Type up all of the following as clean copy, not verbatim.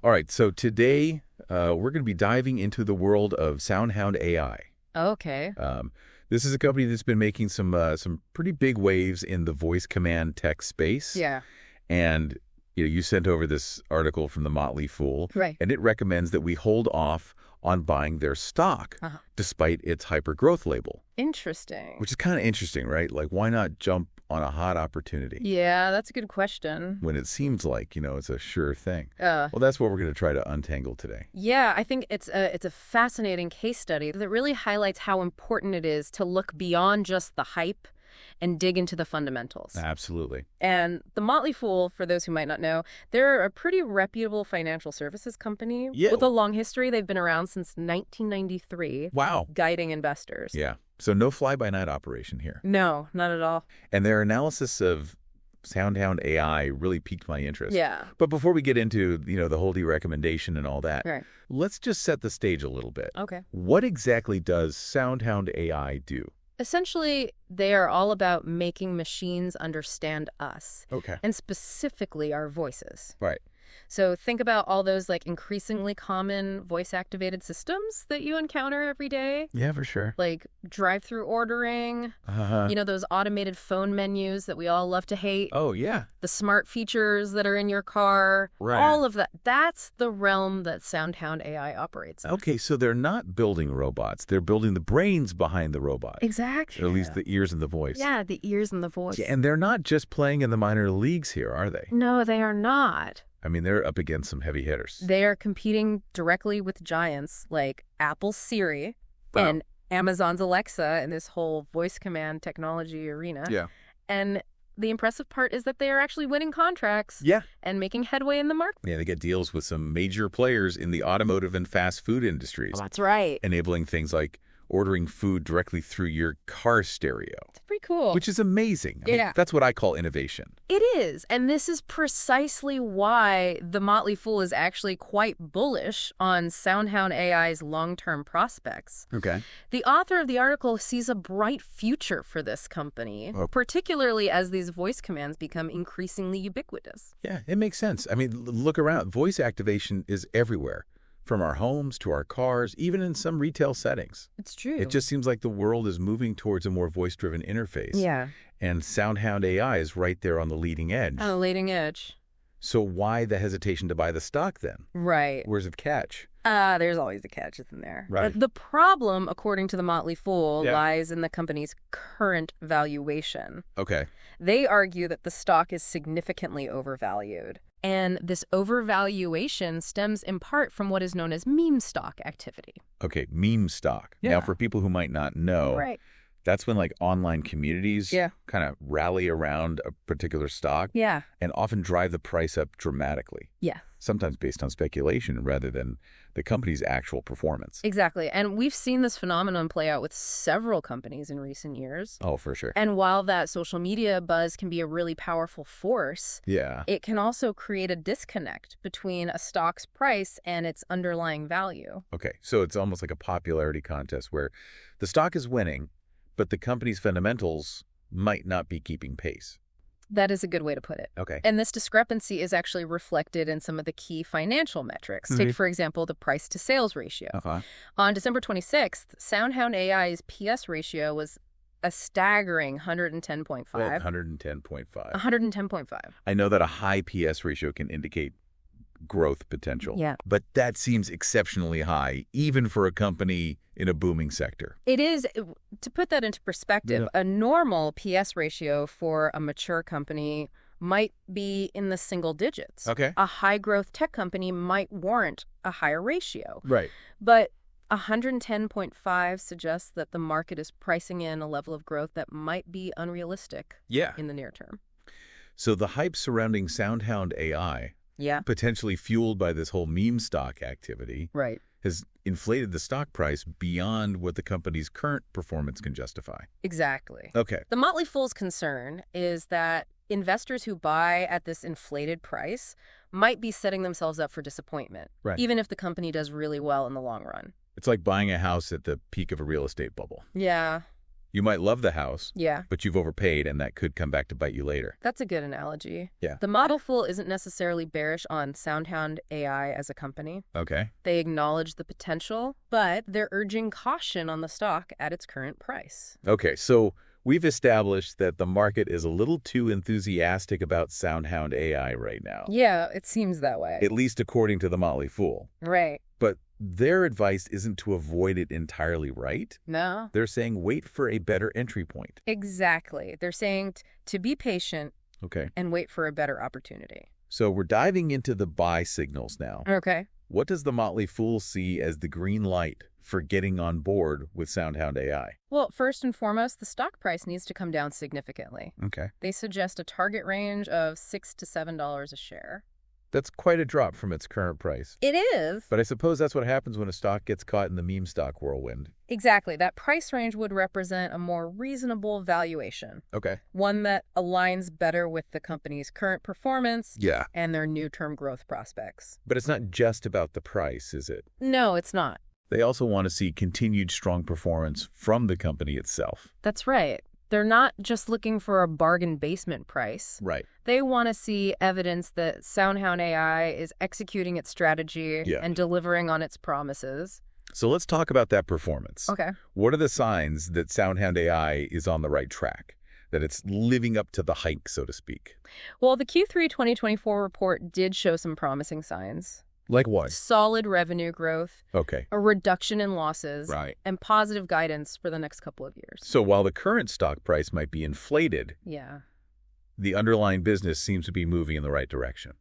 All right, so today we're going to be diving into the world of SoundHound AI. Okay. This is a company that's been making some pretty big waves in the voice command tech space. Yeah. And you sent over this article from the Motley Fool, Right. and it recommends that we hold off on buying their stock, despite its hyper-growth label. Interesting. Which is kind of interesting, right? Like, why not jump on a hot opportunity? Yeah, that's a good question. When it seems like, it's a sure thing. Well, that's what we're going to try to untangle today. Yeah, I think it's a fascinating case study that really highlights how important it is to look beyond just the hype and dig into the fundamentals. Absolutely. And the Motley Fool, for those who might not know, they're a pretty reputable financial services company with a long history. They've been around since 1993. Wow. Guiding investors. Yeah. So no fly-by-night operation here. No, not at all. And their analysis of SoundHound AI really piqued my interest. Yeah. But before we get into, the Holdy recommendation and all that, Right. let's just set the stage a little bit. Okay. What exactly does SoundHound AI do? Essentially, they are all about making machines understand us. Okay. And specifically our voices. Right. So think about all those increasingly common voice-activated systems that you encounter every day. Yeah, for sure. Like drive-through ordering, those automated phone menus that we all love to hate. Oh, yeah. The smart features that are in your car. Right. All of that. That's the realm that SoundHound AI operates in. Okay, so they're not building robots. They're building the brains behind the robot. Exactly. Or at least the ears and the voice. Yeah, the ears and the voice. Yeah, and they're not just playing in the minor leagues here, are they? No, they are not. I mean, they're up against some heavy hitters. They are competing directly with giants like Apple's Siri and Amazon's Alexa in this whole voice command technology arena. Yeah. And the impressive part is that they are actually winning contracts and making headway in the market. Yeah, they get deals with some major players in the automotive and fast food industries. Oh, that's right. Enabling things like ordering food directly through your car stereo. It's pretty cool. Which is amazing. I mean, that's what I call innovation. It is. And this is precisely why the Motley Fool is actually quite bullish on SoundHound AI's long-term prospects. Okay. The author of the article sees a bright future for this company, particularly as these voice commands become increasingly ubiquitous. Yeah, it makes sense. I mean, look around. Voice activation is everywhere. From our homes to our cars, even in some retail settings. It's true. It just seems like the world is moving towards a more voice-driven interface. Yeah. And SoundHound AI is right there on the leading edge. On the leading edge. So why the hesitation to buy the stock then? Right. Where's the catch? There's always a catch, isn't there? Right. The problem, according to the Motley Fool, lies in the company's current valuation. Okay. They argue that the stock is significantly overvalued. And this overvaluation stems in part from what is known as meme stock activity. Okay, meme stock. Yeah. Now, for people who might not know, that's when online communities kind of rally around a particular stock and often drive the price up dramatically. Yeah. Sometimes based on speculation rather than the company's actual performance. Exactly. And we've seen this phenomenon play out with several companies in recent years. Oh, for sure. And while that social media buzz can be a really powerful force, it can also create a disconnect between a stock's price and its underlying value. Okay. So it's almost like a popularity contest where the stock is winning, but the company's fundamentals might not be keeping pace. That is a good way to put it. Okay. And this discrepancy is actually reflected in some of the key financial metrics. Take, for example, the price-to-sales ratio. On December 26th, SoundHound AI's PS ratio was a staggering 110.5. 110.5. 110.5. I know that a high PS ratio can indicate growth potential. Yeah. But that seems exceptionally high, even for a company in a booming sector. It is. To put that into perspective, a normal PS ratio for a mature company might be in the single digits. Okay. A high-growth tech company might warrant a higher ratio. Right. But 110.5 suggests that the market is pricing in a level of growth that might be unrealistic in the near term. So the hype surrounding SoundHound AI, potentially fueled by this whole meme stock activity, has inflated the stock price beyond what the company's current performance can justify. Exactly. Okay. The Motley Fool's concern is that investors who buy at this inflated price might be setting themselves up for disappointment, even if the company does really well in the long run. It's like buying a house at the peak of a real estate bubble. Yeah. You might love the house, yeah, but you've overpaid, and that could come back to bite you later. That's a good analogy. Yeah. The model full isn't necessarily bearish on SoundHound AI as a company. Okay. They acknowledge the potential, but they're urging caution on the stock at its current price. Okay, so we've established that the market is a little too enthusiastic about SoundHound AI right now. Yeah, it seems that way. At least according to the Motley Fool. Right. But their advice isn't to avoid it entirely, right? No. They're saying wait for a better entry point. Exactly. They're saying to be patient and wait for a better opportunity. So we're diving into the buy signals now. Okay. What does the Motley Fool see as the green light for getting on board with SoundHound AI? Well, first and foremost, the stock price needs to come down significantly. Okay. They suggest a target range of $6 to $7 a share. That's quite a drop from its current price. It is. But I suppose that's what happens when a stock gets caught in the meme stock whirlwind. Exactly. That price range would represent a more reasonable valuation. Okay. One that aligns better with the company's current performance and their near-term growth prospects. But it's not just about the price, is it? No, it's not. They also want to see continued strong performance from the company itself. That's right. They're not just looking for a bargain basement price. Right. They want to see evidence that SoundHound AI is executing its strategy and delivering on its promises. So let's talk about that performance. Okay. What are the signs that SoundHound AI is on the right track, that it's living up to the hype, so to speak? Well, the Q3 2024 report did show some promising signs. Like what? Solid revenue growth, a reduction in losses, and positive guidance for the next couple of years. So while the current stock price might be inflated, the underlying business seems to be moving in the right direction.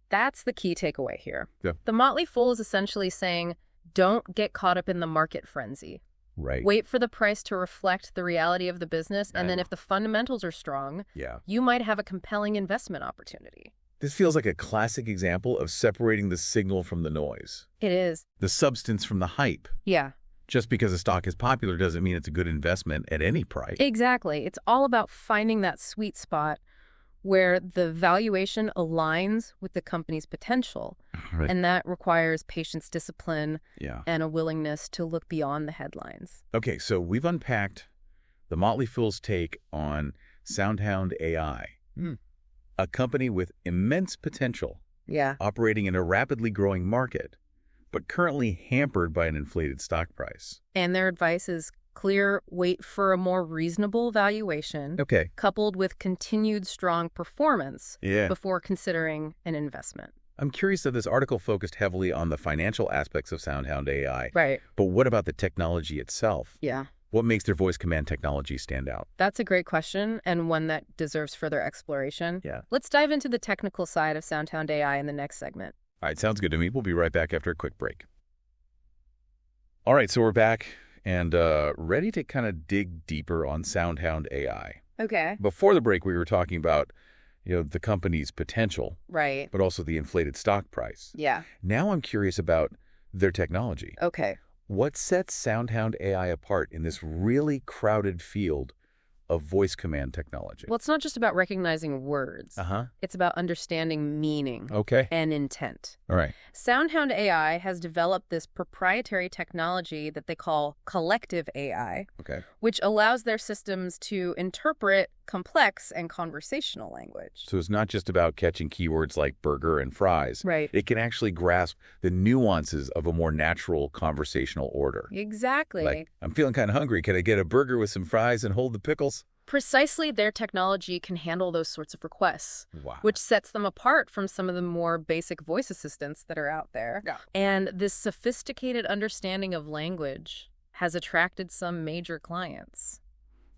That's the key takeaway here. Yeah. The Motley Fool is essentially saying, don't get caught up in the market frenzy. Right. Wait for the price to reflect the reality of the business, and then if the fundamentals are strong, you might have a compelling investment opportunity. This feels like a classic example of separating the signal from the noise. It is. The substance from the hype. Yeah. Just because a stock is popular doesn't mean it's a good investment at any price. Exactly. It's all about finding that sweet spot where the valuation aligns with the company's potential. Right. And that requires patience, discipline, and a willingness to look beyond the headlines. Okay, so we've unpacked the Motley Fool's take on SoundHound AI. A company with immense potential, operating in a rapidly growing market, but currently hampered by an inflated stock price. And their advice is clear: wait for a more reasonable valuation, coupled with continued strong performance before considering an investment. I'm curious that this article focused heavily on the financial aspects of SoundHound AI. Right. But what about the technology itself? Yeah. What makes their voice command technology stand out? That's a great question, and one that deserves further exploration. Yeah. Let's dive into the technical side of SoundHound AI in the next segment. All right, sounds good to me. We'll be right back after a quick break. All right, so we're back and ready to kind of dig deeper on SoundHound AI. Okay. Before the break, we were talking about, the company's potential. Right. But also the inflated stock price. Yeah. Now I'm curious about their technology. Okay. What sets SoundHound AI apart in this really crowded field of voice command technology? Well, it's not just about recognizing words. It's about understanding meaning and intent. All right. SoundHound AI has developed this proprietary technology that they call collective AI, which allows their systems to interpret complex and conversational language. So it's not just about catching keywords like burger and fries. Right. It can actually grasp the nuances of a more natural conversational order. Exactly. Like, I'm feeling kind of hungry. Can I get a burger with some fries and hold the pickles? Precisely, their technology can handle those sorts of requests, which sets them apart from some of the more basic voice assistants that are out there. Yeah. And this sophisticated understanding of language has attracted some major clients.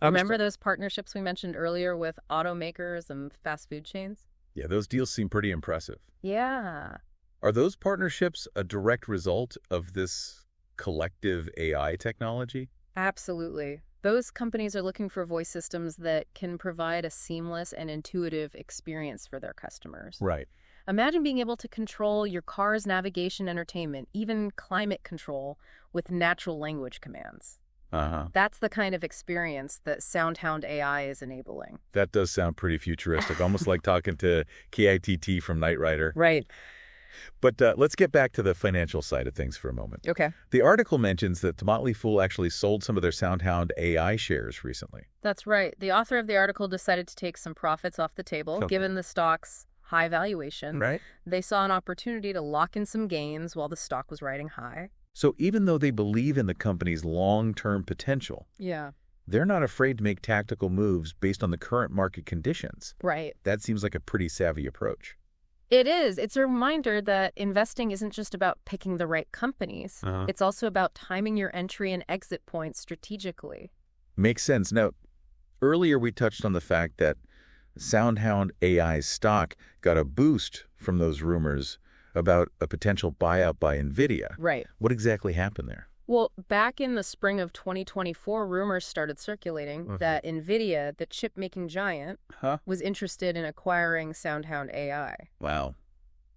Remember those partnerships we mentioned earlier with automakers and fast food chains? Yeah, those deals seem pretty impressive. Yeah. Are those partnerships a direct result of this collective AI technology? Absolutely. Those companies are looking for voice systems that can provide a seamless and intuitive experience for their customers. Right. Imagine being able to control your car's navigation, entertainment, even climate control with natural language commands. That's the kind of experience that SoundHound AI is enabling. That does sound pretty futuristic, almost like talking to KITT from Knight Rider. Right. But let's get back to the financial side of things for a moment. Okay. The article mentions that the Motley Fool actually sold some of their SoundHound AI shares recently. That's right. The author of the article decided to take some profits off the table, given the stock's high valuation. Right. They saw an opportunity to lock in some gains while the stock was riding high. So even though they believe in the company's long-term potential, they're not afraid to make tactical moves based on the current market conditions. Right. That seems like a pretty savvy approach. It is. It's a reminder that investing isn't just about picking the right companies. It's also about timing your entry and exit points strategically. Makes sense. Now, earlier we touched on the fact that SoundHound AI's stock got a boost from those rumors about a potential buyout by NVIDIA. Right. What exactly happened there? Well, back in the spring of 2024, rumors started circulating that NVIDIA, the chip-making giant, was interested in acquiring SoundHound AI. Wow.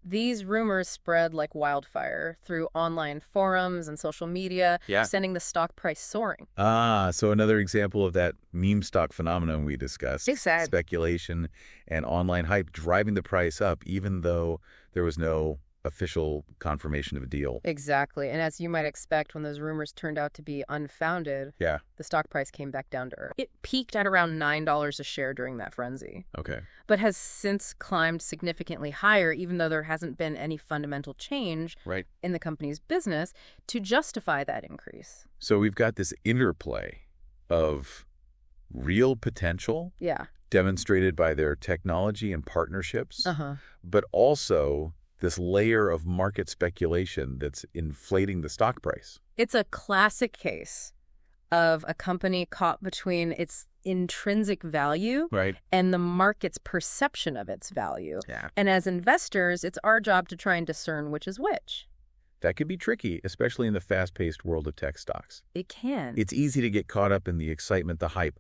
These rumors spread like wildfire through online forums and social media, sending the stock price soaring. So another example of that meme stock phenomenon we discussed. Exactly. Speculation and online hype driving the price up, even though there was no official confirmation of a deal. Exactly. And as you might expect, when those rumors turned out to be unfounded, the stock price came back down to earth. It peaked at around $9 a share during that frenzy. Okay. But has since climbed significantly higher, even though there hasn't been any fundamental change in the company's business to justify that increase. So we've got this interplay of real potential demonstrated by their technology and partnerships, but also this layer of market speculation that's inflating the stock price. It's a classic case of a company caught between its intrinsic value and the market's perception of its value. And as investors, it's our job to try and discern which is which. That could be tricky, especially in the fast-paced world of tech stocks. It can. It's easy to get caught up in the excitement, the hype,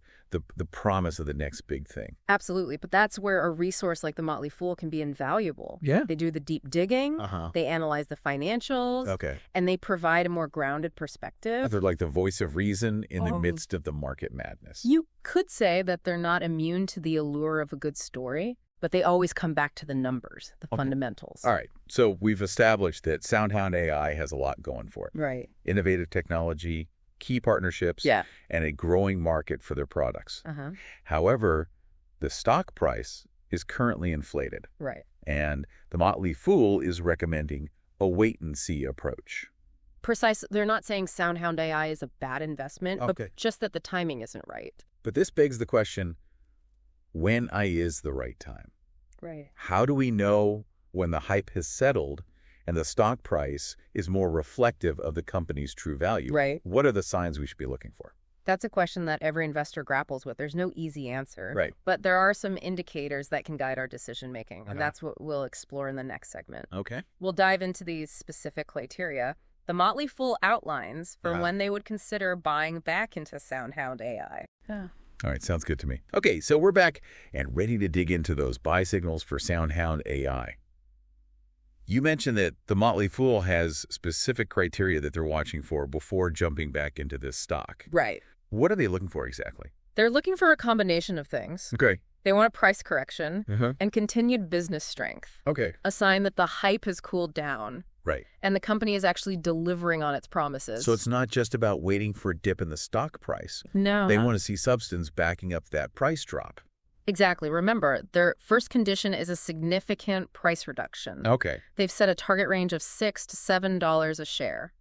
the promise of the next big thing. Absolutely. But that's where a resource like the Motley Fool can be invaluable. They do the deep digging, they analyze the financials, and they provide a more grounded perspective. They're like the voice of reason in the midst of the market madness. You could say that they're not immune to the allure of a good story, but they always come back to the numbers, the fundamentals. All right. So we've established that SoundHound AI has a lot going for it. Right. Innovative technology, key partnerships, and a growing market for their products. However, the stock price is currently inflated. Right. And the Motley Fool is recommending a wait-and-see approach. Precisely. They're not saying SoundHound AI is a bad investment, but just that the timing isn't right. But this begs the question, when is the right time? Right. How do we know when the hype has settled and the stock price is more reflective of the company's true value? Right. What are the signs we should be looking for? That's a question that every investor grapples with. There's no easy answer. Right. But there are some indicators that can guide our decision-making, and that's what we'll explore in the next segment. Okay. We'll dive into these specific criteria. The Motley Fool outlines for when they would consider buying back into SoundHound AI. All right, sounds good to me. Okay, so we're back and ready to dig into those buy signals for SoundHound AI. You mentioned that the Motley Fool has specific criteria that they're watching for before jumping back into this stock. Right. What are they looking for exactly? They're looking for a combination of things. Okay. They want a price correction and continued business strength. Okay. A sign that the hype has cooled down. Right. And the company is actually delivering on its promises. So it's not just about waiting for a dip in the stock price. No. They want to see substance backing up that price drop. Exactly. Remember, their first condition is a significant price reduction. Okay. They've set a target range of $6 to $7 a share.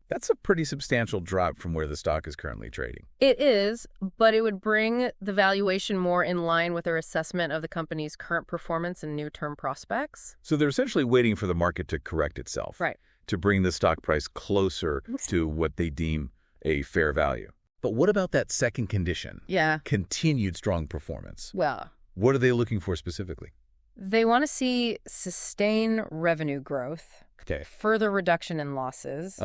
That's a pretty substantial drop from where the stock is currently trading. It is, but it would bring the valuation more in line with their assessment of the company's current performance and near-term prospects. So they're essentially waiting for the market to correct itself. Right. To bring the stock price closer to what they deem a fair value. But what about that second condition? Yeah. Continued strong performance. Well, what are they looking for specifically? They want to see sustained revenue growth, further reduction in losses,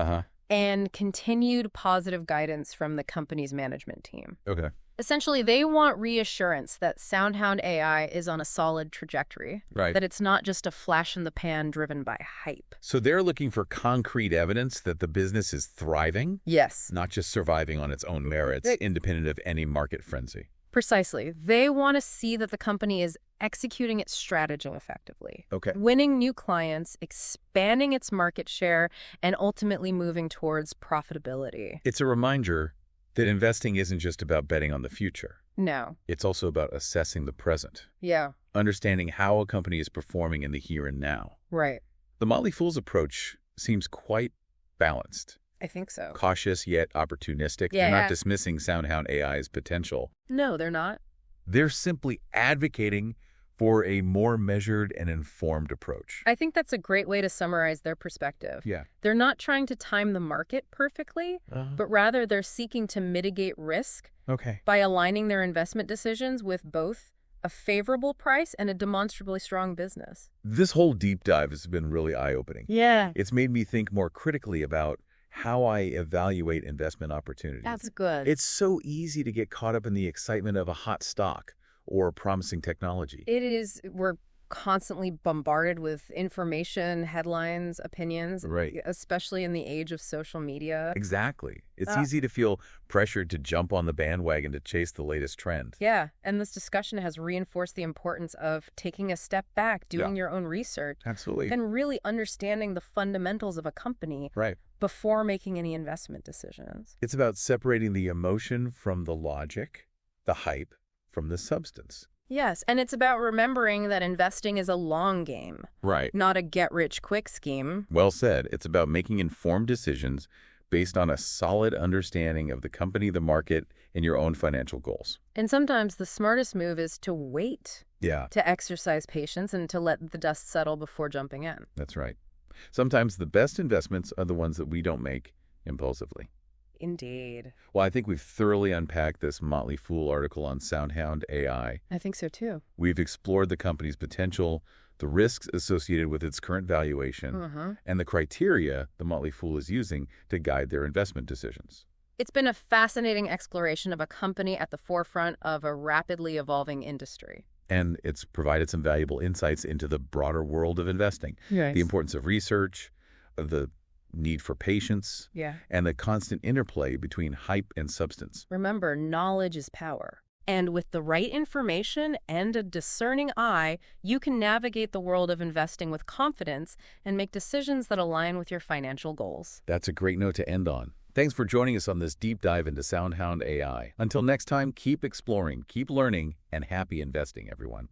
and continued positive guidance from the company's management team. Okay. Essentially, they want reassurance that SoundHound AI is on a solid trajectory. Right. That it's not just a flash in the pan driven by hype. So they're looking for concrete evidence that the business is thriving? Yes. Not just surviving on its own merits, independent of any market frenzy. Precisely. They want to see that the company is executing its strategy effectively. Okay. Winning new clients, expanding its market share, and ultimately moving towards profitability. It's a reminder that investing isn't just about betting on the future. No. It's also about assessing the present. Yeah. Understanding how a company is performing in the here and now. Right. The Motley Fool's approach seems quite balanced. I think so. Cautious yet opportunistic. Yeah. They're not dismissing SoundHound AI's potential. No, they're not. They're simply advocating for a more measured and informed approach. I think that's a great way to summarize their perspective. Yeah. They're not trying to time the market perfectly, but rather they're seeking to mitigate risk by aligning their investment decisions with both a favorable price and a demonstrably strong business. This whole deep dive has been really eye-opening. Yeah. It's made me think more critically about how I evaluate investment opportunities. That's good. It's so easy to get caught up in the excitement of a hot stock or promising technology. It is. We're constantly bombarded with information, headlines, opinions, especially in the age of social media. Exactly. It's easy to feel pressured to jump on the bandwagon to chase the latest trend. Yeah, and this discussion has reinforced the importance of taking a step back, doing your own research. Absolutely. And really understanding the fundamentals of a company before making any investment decisions. It's about separating the emotion from the logic, the hype from the substance. Yes, and it's about remembering that investing is a long game. Right. Not a get-rich-quick scheme. Well said. It's about making informed decisions based on a solid understanding of the company, the market, and your own financial goals. And sometimes the smartest move is to wait. Yeah. To exercise patience and to let the dust settle before jumping in. That's right. Sometimes the best investments are the ones that we don't make impulsively. Indeed. Well, I think we've thoroughly unpacked this Motley Fool article on SoundHound AI. I think so, too. We've explored the company's potential, the risks associated with its current valuation, and the criteria the Motley Fool is using to guide their investment decisions. It's been a fascinating exploration of a company at the forefront of a rapidly evolving industry. And it's provided some valuable insights into the broader world of investing. Yes. The importance of research, the need for patience, and the constant interplay between hype and substance. Remember, knowledge is power. And with the right information and a discerning eye, you can navigate the world of investing with confidence and make decisions that align with your financial goals. That's a great note to end on. Thanks for joining us on this deep dive into SoundHound AI. Until next time, keep exploring, keep learning, and happy investing, everyone.